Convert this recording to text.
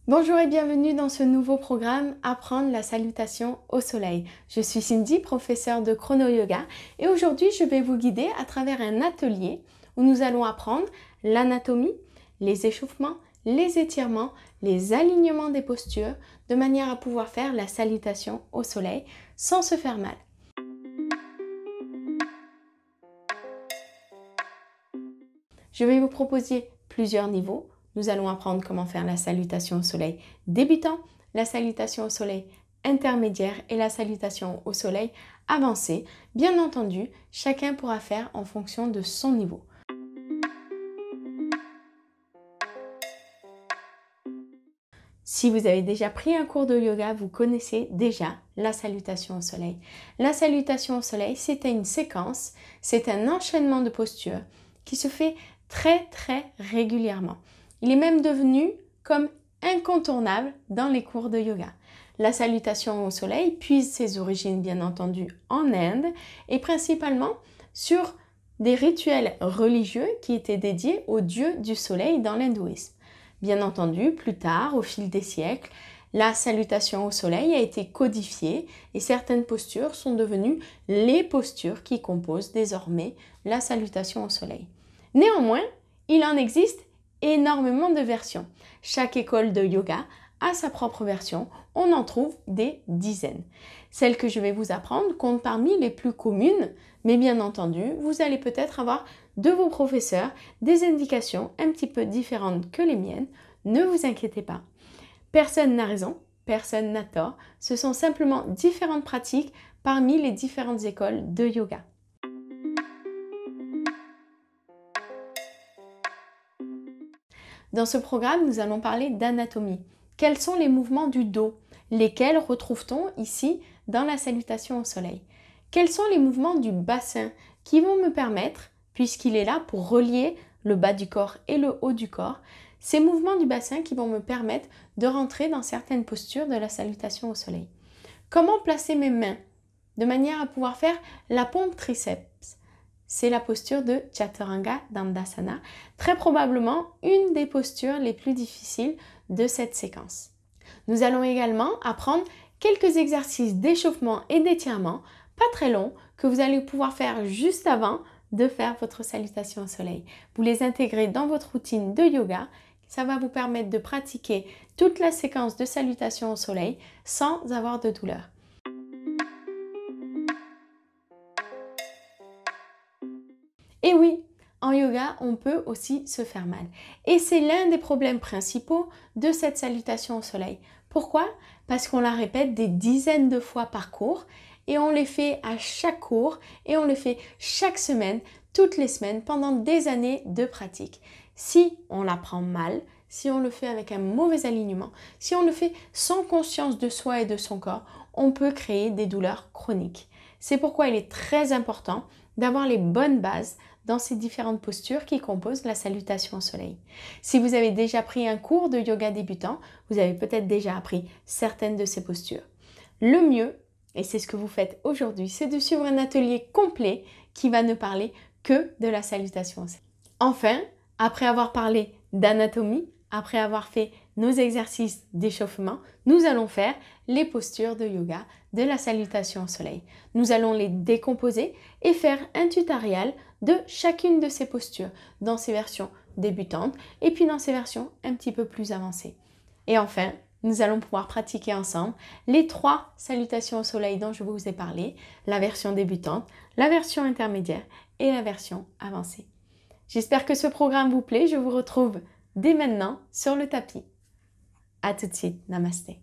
Bonjour et bienvenue dans ce nouveau programme Apprendre la salutation au soleil. Je suis Cindy, professeure de Chrono Yoga et aujourd'hui je vais vous guider à travers un atelier où nous allons apprendre l'anatomie, les échauffements, les étirements, les alignements des postures de manière à pouvoir faire la salutation au soleil sans se faire mal. Je vais vous proposer plusieurs niveaux. Nous allons apprendre comment faire la salutation au soleil débutant, la salutation au soleil intermédiaire et la salutation au soleil avancée. Bien entendu, chacun pourra faire en fonction de son niveau. Si vous avez déjà pris un cours de yoga, vous connaissez déjà la salutation au soleil. La salutation au soleil, c'est une séquence, c'est un enchaînement de postures qui se fait très régulièrement. Il est même devenu comme incontournable dans les cours de yoga. La salutation au soleil puise ses origines bien entendu en Inde et principalement sur des rituels religieux qui étaient dédiés au dieu du soleil dans l'hindouisme. Bien entendu, plus tard, au fil des siècles, la salutation au soleil a été codifiée et certaines postures sont devenues les postures qui composent désormais la salutation au soleil. Néanmoins, il en existe énormément de versions. Chaque école de yoga a sa propre version, on en trouve des dizaines. Celle que je vais vous apprendre compte parmi les plus communes, mais bien entendu, vous allez peut-être avoir de vos professeurs des indications un petit peu différentes que les miennes. Ne vous inquiétez pas. Personne n'a raison, personne n'a tort. Ce sont simplement différentes pratiques parmi les différentes écoles de yoga. Dans ce programme, nous allons parler d'anatomie. Quels sont les mouvements du dos? Lesquels retrouve-t-on ici dans la salutation au soleil? Quels sont les mouvements du bassin qui vont me permettre, puisqu'il est là pour relier le bas du corps et le haut du corps, ces mouvements du bassin qui vont me permettre de rentrer dans certaines postures de la salutation au soleil? Comment placer mes mains de manière à pouvoir faire la pompe triceps? C'est la posture de Chaturanga Dandasana, très probablement une des postures les plus difficiles de cette séquence. Nous allons également apprendre quelques exercices d'échauffement et d'étirement, pas très longs, que vous allez pouvoir faire juste avant de faire votre salutation au soleil. Vous les intégrez dans votre routine de yoga, ça va vous permettre de pratiquer toute la séquence de salutation au soleil sans avoir de douleur. Et oui, en yoga, on peut aussi se faire mal. Et c'est l'un des problèmes principaux de cette salutation au soleil. Pourquoi? Parce qu'on la répète des dizaines de fois par cours et on les fait à chaque cours et on les fait chaque semaine, toutes les semaines, pendant des années de pratique. Si on l'apprend mal, si on le fait avec un mauvais alignement, si on le fait sans conscience de soi et de son corps, on peut créer des douleurs chroniques. C'est pourquoi il est très important d'avoir les bonnes bases dans ces différentes postures qui composent la salutation au soleil. Si vous avez déjà pris un cours de yoga débutant, vous avez peut-être déjà appris certaines de ces postures. Le mieux, et c'est ce que vous faites aujourd'hui, c'est de suivre un atelier complet qui va ne parler que de la salutation au soleil. Enfin, après avoir parlé d'anatomie, après avoir fait nos exercices d'échauffement, nous allons faire les postures de yoga de la salutation au soleil. Nous allons les décomposer et faire un tutoriel de chacune de ces postures dans ces versions débutantes et puis dans ces versions un petit peu plus avancées. Et enfin, nous allons pouvoir pratiquer ensemble les 3 salutations au soleil dont je vous ai parlé, la version débutante, la version intermédiaire et la version avancée. J'espère que ce programme vous plaît. Je vous retrouve dès maintenant sur le tapis. À tout de suite. Namasté.